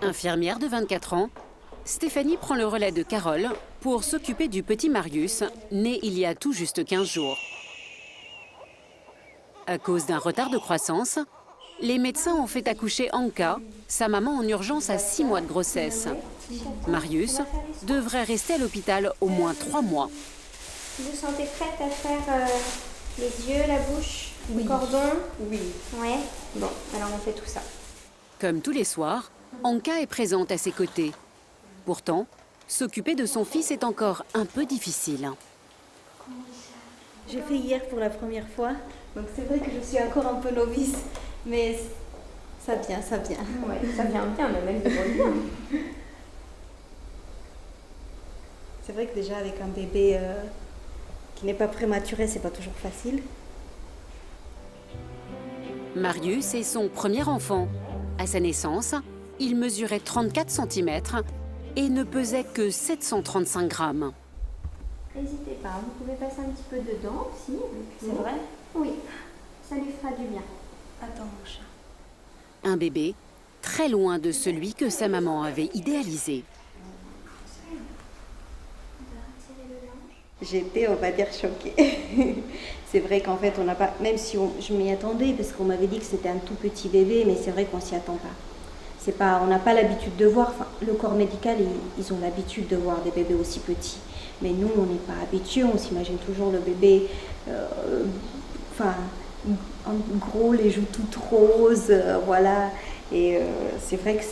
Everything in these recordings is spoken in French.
Infirmière de 24 ans, Stéphanie prend le relais de Carole pour s'occuper du petit Marius, né il y a tout juste 15 jours. À cause d'un retard de croissance, les médecins ont fait accoucher Anka, sa maman en urgence à 6 mois de grossesse. Marius devrait rester à l'hôpital au moins 3 mois. Vous vous sentez prête à faire les yeux, la bouche, le cordon? Oui. Ouais. Bon, alors on fait tout ça. Comme tous les soirs, Anka est présente à ses côtés. Pourtant, s'occuper de son fils est encore un peu difficile. J'ai fait hier pour la première fois, donc c'est vrai que je suis encore un peu novice, mais ça vient. Ouais, ça vient bien, mais même de bien. C'est vrai que déjà avec un bébé qui n'est pas prématuré, c'est pas toujours facile. Marius est son premier enfant. À sa naissance, il mesurait 34 cm et ne pesait que 735 grammes. N'hésitez pas, vous pouvez passer un petit peu dedans aussi. C'est vrai? Oui, ça lui fera du bien. Attends, mon chat. Un bébé très loin de celui que sa maman avait idéalisé. J'étais, on va dire, choquée. C'est vrai qu'en fait, on n'a pas, même si je m'y attendais, parce qu'on m'avait dit que c'était un tout petit bébé, mais c'est vrai qu'on s'y attend pas. C'est pas, on n'a pas l'habitude de voir, enfin, le corps médical, ils ont l'habitude de voir des bébés aussi petits. Mais nous, on n'est pas habitués, on s'imagine toujours le bébé, en gros, les joues toutes roses, voilà. Et c'est vrai que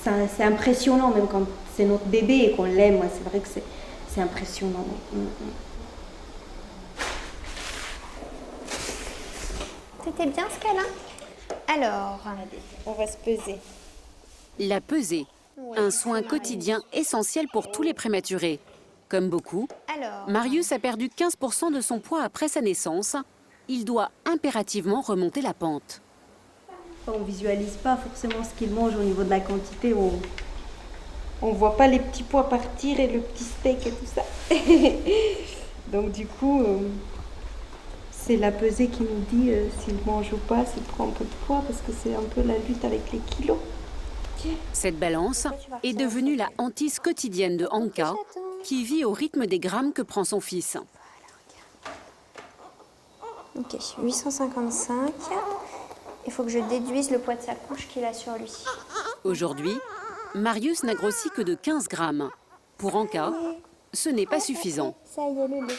c'est impressionnant, même quand c'est notre bébé et qu'on l'aime, moi, c'est vrai que c'est impressionnant. C'était bien ce câlin? Alors, On va se peser. La pesée, un soin quotidien essentiel pour tous les prématurés. Comme beaucoup, Marius a perdu 15% de son poids après sa naissance. Il doit impérativement remonter la pente. On ne visualise pas forcément ce qu'il mange au niveau de la quantité. On ne voit pas les petits pois partir et le petit steak et tout ça. Donc du coup, c'est la pesée qui nous dit s'il mange ou pas, s'il prend un peu de poids, parce que c'est un peu la lutte avec les kilos. Cette balance est devenue la hantise quotidienne de Anka, qui vit au rythme des grammes que prend son fils. ok, 855. Il faut que je déduise le poids de sa couche qu'il a sur lui. Aujourd'hui, Marius n'a grossi que de 15 grammes. Pour Anka, ce n'est pas suffisant. Ça y est, le lait.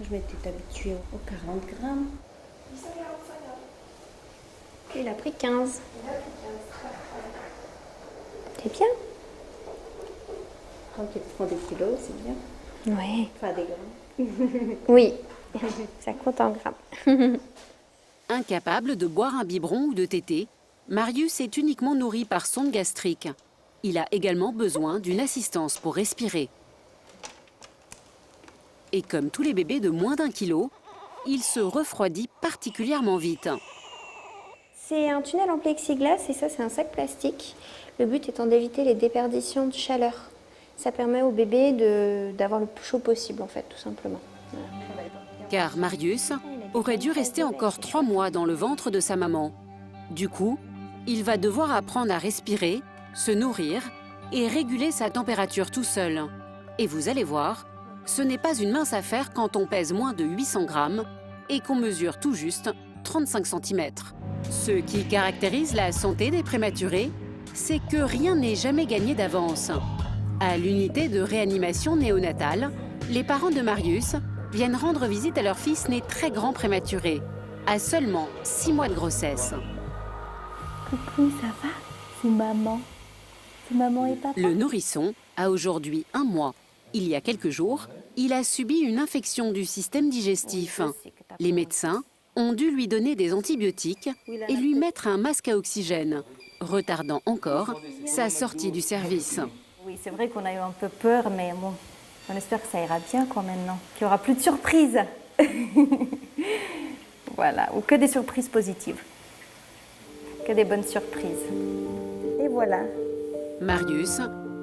Je m'étais habituée aux 40 grammes. Il a pris 15. C'est bien? Quand il prend des kilos, c'est bien. Ouais. Enfin, des grammes. Oui, ça compte en grammes. Incapable de boire un biberon ou de téter, Marius est uniquement nourri par sonde gastrique. Il a également besoin d'une assistance pour respirer. Et comme tous les bébés de moins d'1 kilo, il se refroidit particulièrement vite. C'est un tunnel en plexiglas et ça, c'est un sac plastique. Le but étant d'éviter les déperditions de chaleur. Ça permet au bébé d'avoir le plus chaud possible, en fait, tout simplement. Car Marius aurait dû rester encore 3 mois dans le ventre de sa maman. Du coup, il va devoir apprendre à respirer, se nourrir et réguler sa température tout seul. Et vous allez voir, ce n'est pas une mince affaire quand on pèse moins de 800 grammes et qu'on mesure tout juste 35 cm. Ce qui caractérise la santé des prématurés, c'est que rien n'est jamais gagné d'avance. À l'unité de réanimation néonatale, les parents de Marius viennent rendre visite à leur fils né très grand prématuré, à seulement 6 mois de grossesse. Coucou, ça va? C'est maman. C'est maman et papa. Le nourrisson a aujourd'hui 1 mois. Il y a quelques jours, il a subi une infection du système digestif. Les médecins ont dû lui donner des antibiotiques et lui mettre un masque à oxygène, retardant encore sa sortie du service. Oui, c'est vrai qu'on a eu un peu peur, mais bon, on espère que ça ira bien quand maintenant, qu'il n'y aura plus de surprises. Voilà, ou que des surprises positives. Que des bonnes surprises. Et voilà. Marius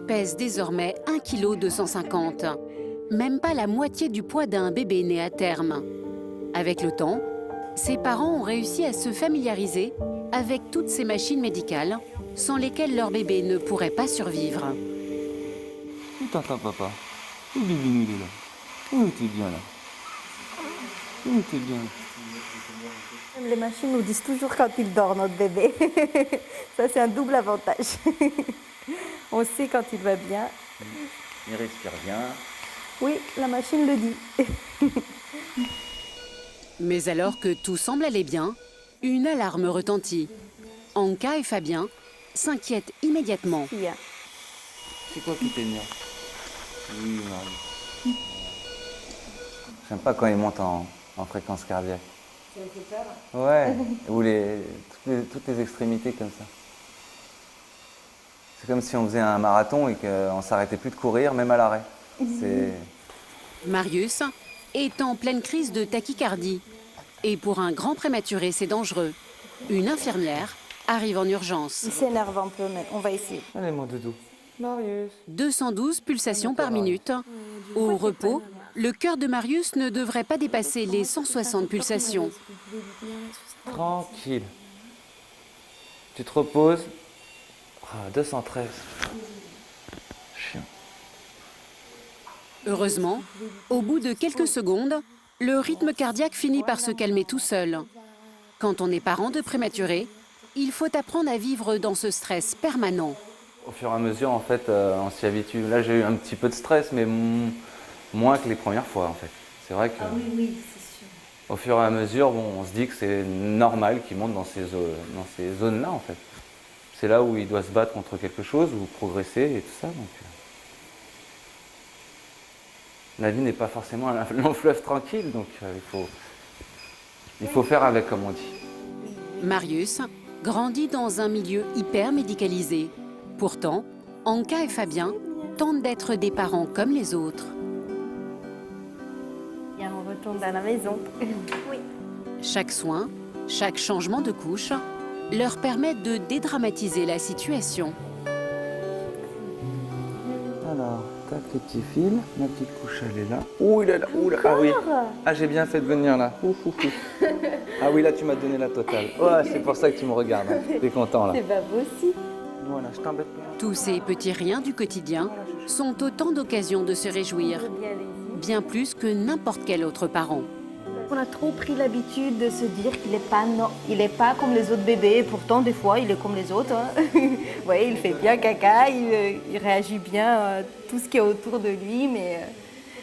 pèse désormais 1,250 kg, même pas la moitié du poids d'un bébé né à terme. Avec le temps, ses parents ont réussi à se familiariser avec toutes ces machines médicales sans lesquelles leur bébé ne pourrait pas survivre. Où t'entends papa? Où Bibinou il est là? Où t'es bien là? Où t'es bien? Les machines nous disent toujours quand il dort, notre bébé. Ça, c'est un double avantage. On sait quand il va bien. Il respire bien. Oui, la machine le dit. Mais alors que tout semble aller bien, une alarme retentit. Anka et Fabien s'inquiètent immédiatement. C'est quoi qui t'énerve? Oui, Marie. J'aime pas quand il monte en fréquence cardiaque. Ça me fait peur. Ouais, ou toutes les extrémités comme ça. C'est comme si on faisait un marathon et qu'on s'arrêtait plus de courir, même à l'arrêt. C'est... Marius est en pleine crise de tachycardie. Et pour un grand prématuré, c'est dangereux. Une infirmière arrive en urgence. Il s'énerve un peu, mais on va essayer. Allez, mon doudou. Marius. 212 pulsations par minute. Au repos, le cœur de Marius ne devrait pas dépasser les 160 pulsations. Tranquille. Tu te reposes. Ah, 213. Chien. Heureusement, au bout de quelques secondes, le rythme cardiaque finit par se calmer tout seul. Quand on est parent de prématuré, il faut apprendre à vivre dans ce stress permanent. Au fur et à mesure, en fait, on s'y habitue. Là, j'ai eu un petit peu de stress, mais moins que les premières fois, en fait. C'est vrai que... Ah oui, c'est sûr. Au fur et à mesure, bon, on se dit que c'est normal qu'il monte dans ces zones-là, en fait. C'est là où il doit se battre contre quelque chose, ou progresser et tout ça. Donc, la vie n'est pas forcément un long fleuve tranquille, donc il faut faire avec, comme on dit. Marius grandit dans un milieu hyper médicalisé. Pourtant, Anka et Fabien tentent d'être des parents comme les autres. Bien, on retourne à la maison. Oui. Chaque soin, chaque changement de couche leur permet de dédramatiser la situation. Alors, tac, les petits fils. Ma petite couche, elle est là. Ouh, il est là. Ouh là. Ah oui. Ah, j'ai bien fait de venir là. Ouh, ouh, ouh. Ah oui, là, tu m'as donné la totale. Ouais, c'est pour ça que tu me regardes. Hein. T'es content là. C'est pas beau aussi. Voilà, je t'embête pas. Tous ces petits riens du quotidien sont autant d'occasions de se réjouir, bien plus que n'importe quel autre parent. On a trop pris l'habitude de se dire qu'il n'est pas comme les autres bébés. Pourtant, des fois, il est comme les autres. Hein. Vous voyez, il fait bien caca, il réagit bien à tout ce qui est autour de lui. Mais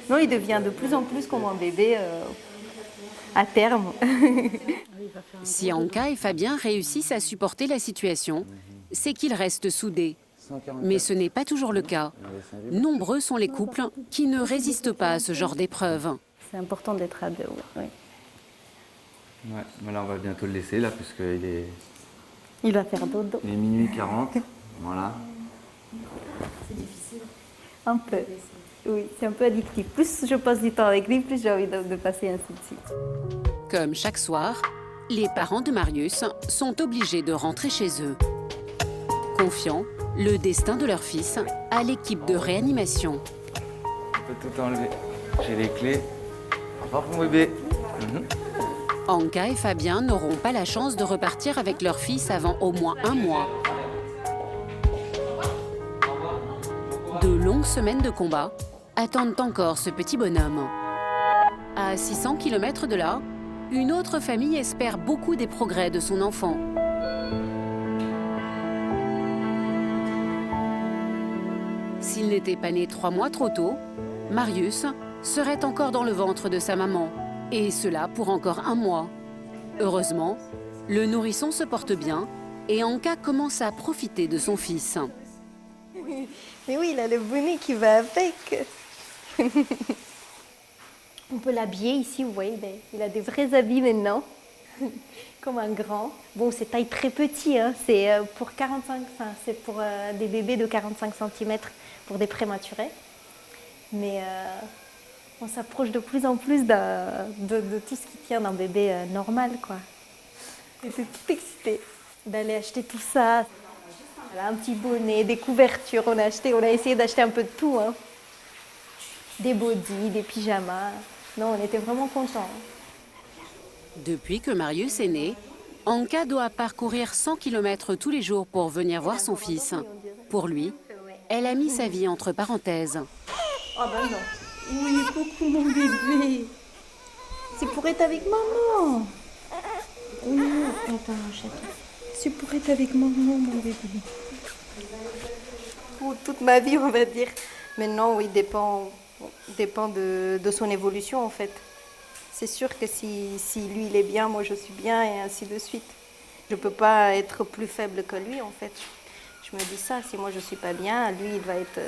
non, il devient de plus en plus comme un bébé à terme. Si Anka et Fabien réussissent à supporter la situation, c'est qu'ils restent soudés. Mais ce n'est pas toujours le cas. Nombreux sont les couples qui ne résistent pas à ce genre d'épreuve. C'est important d'être à deux. Oui. Ouais, mais là, on va bientôt le laisser là, puisqu'il est... Il va faire dodo. Il est minuit 40. Voilà. Un peu. Oui, c'est un peu addictif. Plus je passe du temps avec lui, plus j'ai envie de passer ainsi de suite. Comme chaque soir, les parents de Marius sont obligés de rentrer chez eux. Confiant le destin de leur fils à l'équipe de réanimation. On peut tout enlever. J'ai les clés. Au revoir mon bébé. Anka et Fabien n'auront pas la chance de repartir avec leur fils avant au moins 1 mois. De longues semaines de combat attendent encore ce petit bonhomme. À 600 km de là, une autre famille espère beaucoup des progrès de son enfant. S'il n'était pas né 3 mois trop tôt, Marius serait encore dans le ventre de sa maman, et cela pour encore 1 mois. Heureusement, le nourrisson se porte bien et Anka commence à profiter de son fils. Mais oui, il a le bonnet qui va avec. On peut l'habiller ici, vous voyez, il a des vrais habits maintenant, comme un grand. Bon, c'est taille très petit, hein. C'est pour des bébés de 45 cm pour des prématurés. Mais on s'approche de plus en plus de tout ce qui tient d'un bébé normal, quoi. J'étais toute excitée d'aller acheter tout ça. Voilà, un petit bonnet, des couvertures, on a essayé d'acheter un peu de tout, hein. Des bodys, des pyjamas. Non, on était vraiment contents. Depuis que Marius est né, Anka doit parcourir 100 km tous les jours pour venir voir son fils. Pour lui, elle a mis sa vie entre parenthèses. Oh ben non. Oui, coucou mon bébé. C'est pour être avec maman. Oui, attends, chaton. C'est pour être avec maman, mon bébé. Pour toute ma vie, on va dire. Maintenant, oui, dépend de son évolution, en fait. C'est sûr que si lui, il est bien, moi, je suis bien, et ainsi de suite. Je ne peux pas être plus faible que lui, en fait. Je me dis ça, si moi, je ne suis pas bien, lui, il va être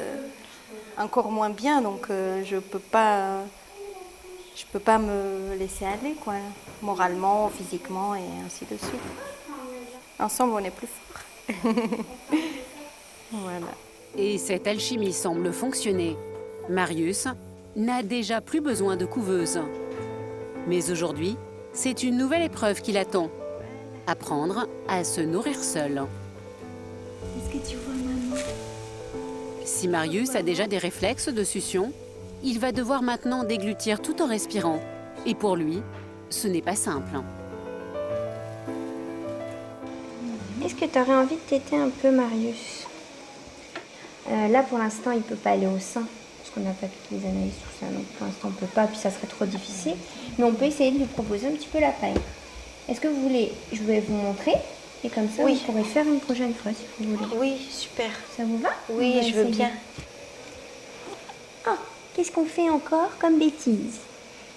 encore moins bien. Donc, je peux pas me laisser aller, quoi. Moralement, physiquement, et ainsi de suite. Ensemble, on est plus forts. Voilà. Et cette alchimie semble fonctionner. Marius n'a déjà plus besoin de couveuse. Mais aujourd'hui, c'est une nouvelle épreuve qui l'attend. Apprendre à se nourrir seul. Est-ce que tu vois maman? Si Marius a déjà des réflexes de succion, il va devoir maintenant déglutir tout en respirant. Et pour lui, ce n'est pas simple. Est-ce que tu aurais envie de téter un peu, Marius? Là, pour l'instant, il ne peut pas aller au sein, parce qu'on n'a pas toutes les analyses, tout ça. Donc, pour l'instant, on ne peut pas, puis ça serait trop difficile. Mais on peut essayer de lui proposer un petit peu la paille. Est-ce que vous voulez? Je vais vous montrer, et comme ça, Oui. vous pourrez faire une prochaine fois, si vous voulez. Oui, super. Ça vous va? Oui, On va je veux essayer. bien. Oh, qu'est-ce qu'on fait encore comme bêtise?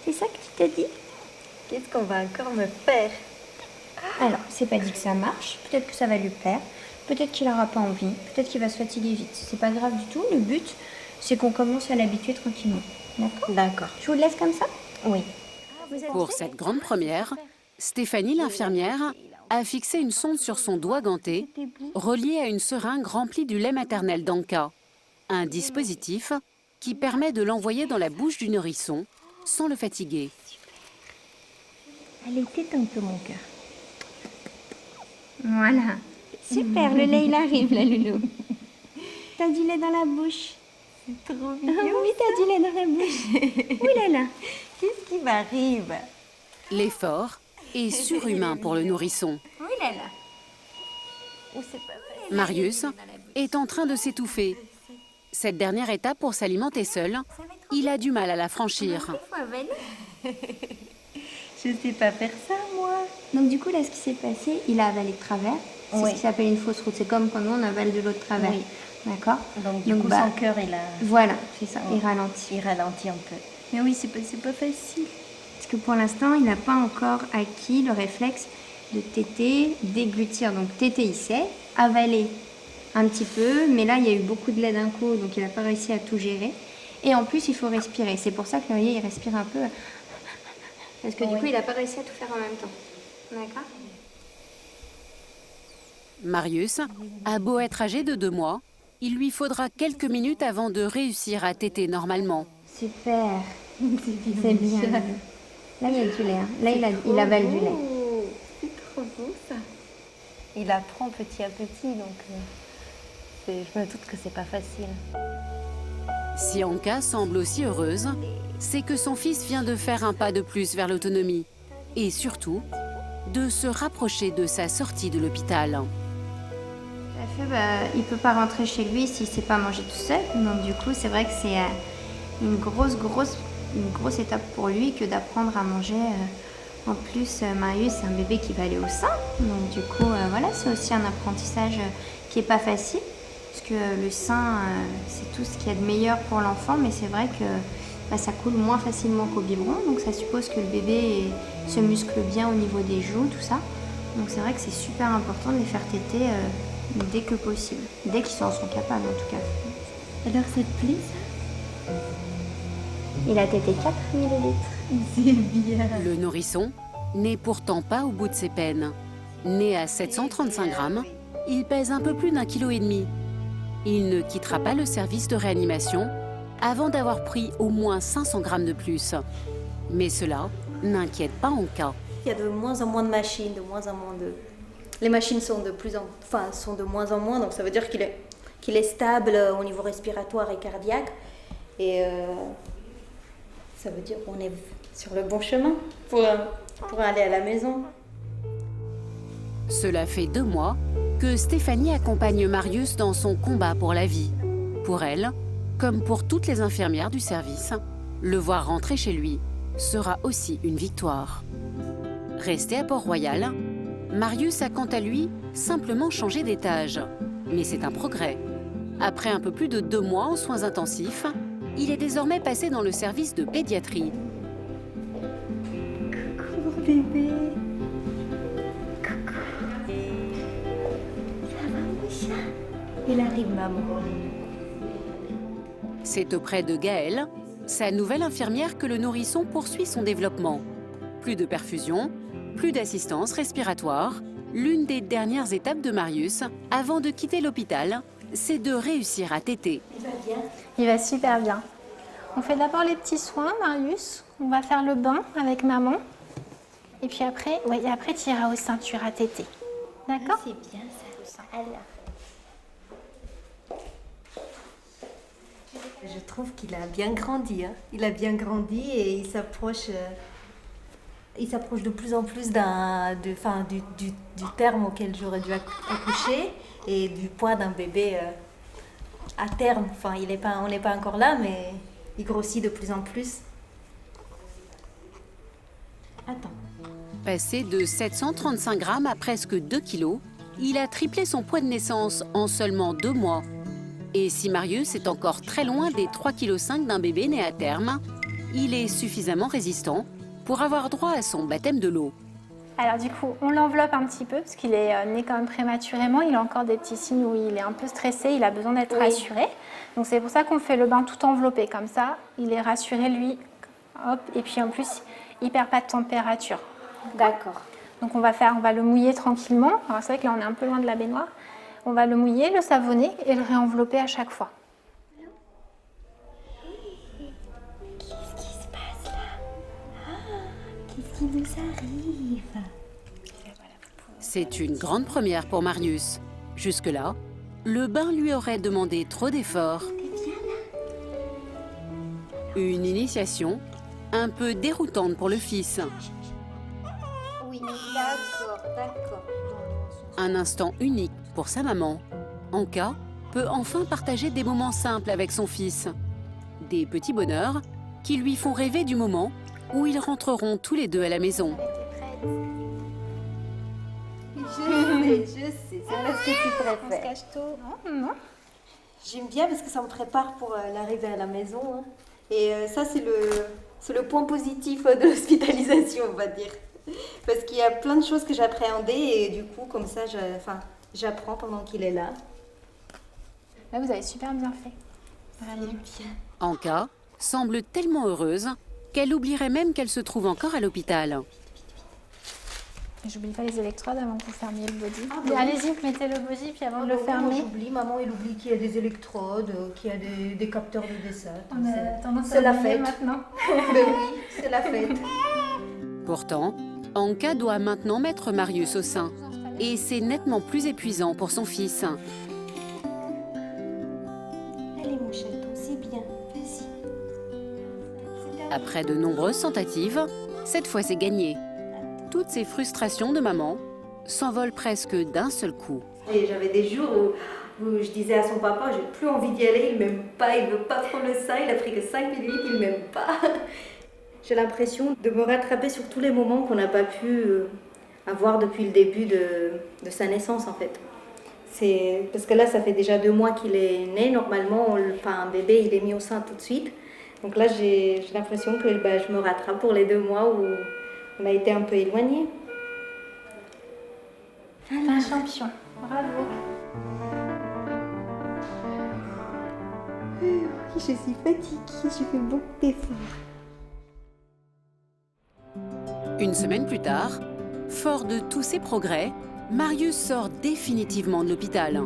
C'est ça que tu te dis? Qu'est-ce qu'on va encore me faire? Alors, c'est pas dit que ça marche. Peut-être que ça va lui plaire. Peut-être qu'il n'aura pas envie. Peut-être qu'il va se fatiguer vite. C'est pas grave du tout. Le but, c'est qu'on commence à l'habituer tranquillement. D'accord? D'accord. Je vous le laisse comme ça? Oui. Pour cette grande première, Stéphanie, l'infirmière, a fixé une sonde sur son doigt ganté, reliée à une seringue remplie du lait maternel d'Anka. Un dispositif qui permet de l'envoyer dans la bouche du nourrisson sans le fatiguer. Allez, tète un peu mon cœur. Voilà. Super, le lait il arrive là, Loulou. T'as du lait dans la bouche. C'est trop Oui, t'as du lait dans la bouche. Ouh là là. Qu'est-ce qui m'arrive? L'effort est surhumain pour le nourrisson. Oui là là. Ou c'est pas vrai? Marius est en train de s'étouffer. Cette dernière étape pour s'alimenter seul, il a du mal à la franchir. Faut avaler. Je sais pas faire ça, moi. Donc du coup là, ce qui s'est passé, il a avalé de travers. C'est Oui. ce qui s'appelle une fausse route. C'est comme quand nous on avale de l'eau de travers. Oui. D'accord. Donc, du coup, son cœur, Voilà, c'est ça. Oui. Il ralentit. il ralentit un peu. Mais oui, c'est pas facile. Parce que pour l'instant, il n'a pas encore acquis le réflexe de téter, déglutir. Donc téter, il sait, avaler un petit peu, mais là, il y a eu beaucoup de lait d'un coup, donc il n'a pas réussi à tout gérer. Et en plus, il faut respirer. C'est pour ça que Laurier, il respire un peu. Parce que du coup, il n'a pas réussi à tout faire en même temps. D'accord. Marius a beau être âgé de 2 mois, il lui faudra quelques minutes avant de réussir à téter normalement. Super. C'est bien. Là, il y a du lait. Hein. Là, il avale du lait. C'est trop beau, ça. Il apprend petit à petit, donc je me doute que c'est pas facile. Si Anka semble aussi heureuse, c'est que son fils vient de faire un pas de plus vers l'autonomie et surtout de se rapprocher de sa sortie de l'hôpital. Tout à fait, il ne peut pas rentrer chez lui s'il ne sait pas manger tout seul. Donc du coup, c'est vrai que c'est une grosse étape pour lui que d'apprendre à manger. En plus, Marius, c'est un bébé qui va aller au sein. Donc du coup, voilà, c'est aussi un apprentissage qui n'est pas facile. Parce que le sein, c'est tout ce qu'il y a de meilleur pour l'enfant. Mais c'est vrai que ça coule moins facilement qu'au biberon. Donc ça suppose que le bébé se muscle bien au niveau des joues, tout ça. Donc c'est vrai que c'est super important de les faire téter dès que possible. Dès qu'ils en sont capables, en tout cas. Alors, ça te plaît, ça? Il a tété 4 millilitres. C'est bien. Le nourrisson n'est pourtant pas au bout de ses peines. Né à 735 grammes, il pèse un peu plus d'1,5 kg. Il ne quittera pas le service de réanimation avant d'avoir pris au moins 500 grammes de plus. Mais cela n'inquiète pas Anka. Il y a de moins en moins de machines, Les machines sont sont de moins en moins, donc ça veut dire qu'il est stable au niveau respiratoire et cardiaque. Et ça veut dire qu'on est sur le bon chemin pour aller à la maison. Cela fait 2 mois que Stéphanie accompagne Marius dans son combat pour la vie. Pour elle, comme pour toutes les infirmières du service, le voir rentrer chez lui sera aussi une victoire. Resté à Port-Royal, Marius a quant à lui simplement changé d'étage. Mais c'est un progrès. Après un peu plus de 2 mois en soins intensifs, il est désormais passé dans le service de pédiatrie. Coucou bébé. Coucou. Ça va mon chat? Il arrive maman. C'est auprès de Gaëlle, sa nouvelle infirmière, que le nourrisson poursuit son développement. Plus de perfusion, plus d'assistance respiratoire. L'une des dernières étapes de Marius, avant de quitter l'hôpital, c'est de réussir à téter. Il va bien? Il va super bien. On fait d'abord les petits soins, Marius. On va faire le bain avec maman. Et puis après, après tu iras aux ceintures à téter. D'accord? C'est bien ça. Alors. Je trouve qu'il a bien grandi. Hein. Il a bien grandi et il s'approche de plus en plus du terme auquel j'aurais dû accoucher et du poids d'un bébé à terme. Enfin, on n'est pas encore là, mais il grossit de plus en plus. Attends. Passé de 735 grammes à presque 2 kilos, il a triplé son poids de naissance en seulement 2 mois. Et si Marius est encore très loin des 3,5 kg d'un bébé né à terme, il est suffisamment résistant pour avoir droit à son baptême de l'eau. Alors du coup, on l'enveloppe un petit peu parce qu'il est né quand même prématurément. Il a encore des petits signes où il est un peu stressé, il a besoin d'être rassuré. Donc c'est pour ça qu'on fait le bain tout enveloppé comme ça. Il est rassuré lui. Hop. Et puis en plus, il perd pas de température. D'accord. Donc on va le mouiller tranquillement. Alors c'est vrai que là on est un peu loin de la baignoire. On va le mouiller, le savonner et le réenvelopper à chaque fois. Qu'est-ce qui se passe là? Qu'est-ce qui nous arrive? C'est une grande première pour Marius. Jusque-là, le bain lui aurait demandé trop d'efforts. Une initiation un peu déroutante pour le fils. Oui, d'accord. Un instant unique pour sa maman. Anka peut enfin partager des moments simples avec son fils. Des petits bonheurs qui lui font rêver du moment où ils rentreront tous les deux à la maison. Je sais, c'est ce que tu préfères. On se cache tôt. Non. J'aime bien parce que ça me prépare pour l'arrivée à la maison. Hein. Et ça, c'est le point positif de l'hospitalisation, on va dire. Parce qu'il y a plein de choses que j'appréhendais et du coup, comme ça, j'apprends pendant qu'il est là. Là, vous avez super bien fait. Vraiment bien. Anka semble tellement heureuse qu'elle oublierait même qu'elle se trouve encore à l'hôpital. J'oublie pas les électrodes avant que vous fermiez le body. Bah Allez-y, mettez le body puis avant de le fermer. J'oublie, maman, il oublie qu'il y a des électrodes, qu'il y a des capteurs de descente. On a tendance c'est à la oublier fête maintenant. Ben oui, c'est la fête. Pourtant, Anka doit maintenant mettre Marius au sein. Et c'est nettement plus épuisant pour son fils. Allez mon chaton, c'est bien, vas-y. Après de nombreuses tentatives, cette fois c'est gagné. Toutes ces frustrations de maman s'envolent presque d'un seul coup. Et j'avais des jours où je disais à son papa, j'ai plus envie d'y aller, il m'aime pas, il veut pas prendre le sein, il a pris que 5 minutes, il m'aime pas. J'ai l'impression de me rattraper sur tous les moments qu'on n'a pas pu avoir depuis le début de sa naissance en fait. C'est parce que là, ça fait déjà 2 mois qu'il est né. Normalement, un bébé, il est mis au sein tout de suite. Donc là, j'ai l'impression que je me rattrape pour les 2 mois où on a été un peu éloignés. Un champion. Bravo. Je suis fatiguée, je fais beaucoup d'efforts. Une semaine plus tard, fort de tous ses progrès, Marius sort définitivement de l'hôpital.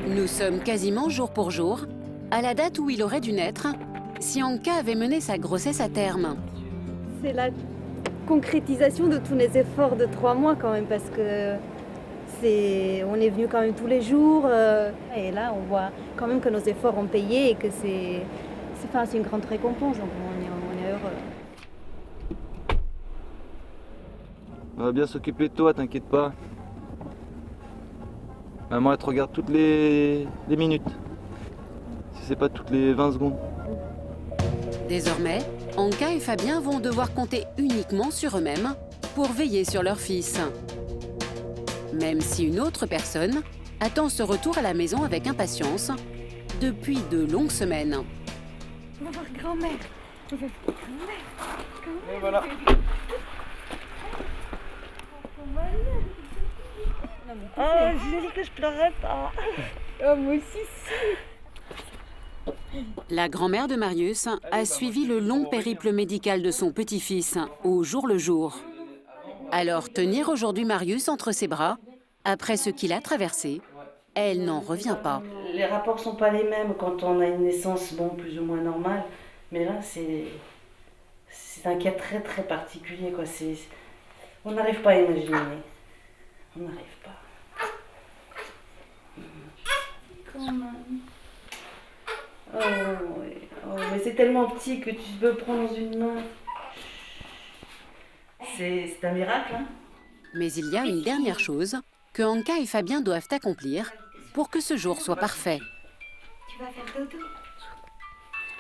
Nous sommes quasiment jour pour jour à la date où il aurait dû naître si Anka avait mené sa grossesse à terme. C'est la concrétisation de tous les efforts de 3 mois quand même parce que on est venu quand même tous les jours et là on voit quand même que nos efforts ont payé et que c'est une grande récompense, donc on est heureux. On va bien s'occuper de toi, t'inquiète pas. Maman, elle te regarde toutes les minutes. Si c'est pas toutes les 20 secondes. Désormais, Anka et Fabien vont devoir compter uniquement sur eux-mêmes pour veiller sur leur fils. Même si une autre personne attend ce retour à la maison avec impatience depuis de longues semaines. On va voir grand-mère. Et voilà. Oh, j'ai dit que je pleurais pas. Oh, moi aussi, La grand-mère de Marius a suivi le long périple médical de son petit-fils au jour le jour. Alors tenir aujourd'hui Marius entre ses bras, après ce qu'il a traversé, elle n'en revient pas. Les rapports sont pas les mêmes quand on a une naissance plus ou moins normale, mais là c'est un cas très très particulier quoi. On n'arrive pas à imaginer, on n'arrive pas. Oh, oui. Oh, mais c'est tellement petit que tu peux prendre dans une main. C'est un miracle, hein. Mais il y a une dernière chose que Anka et Fabien doivent accomplir pour que ce jour soit parfait. Tu vas faire dodo.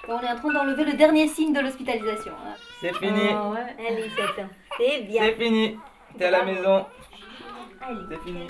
Bon, on est en train d'enlever le dernier signe de l'hospitalisation. Hein. C'est fini. Oh, ouais. Allez, Satan. C'est bien. C'est fini. T'es à la maison. Allez. C'est fini.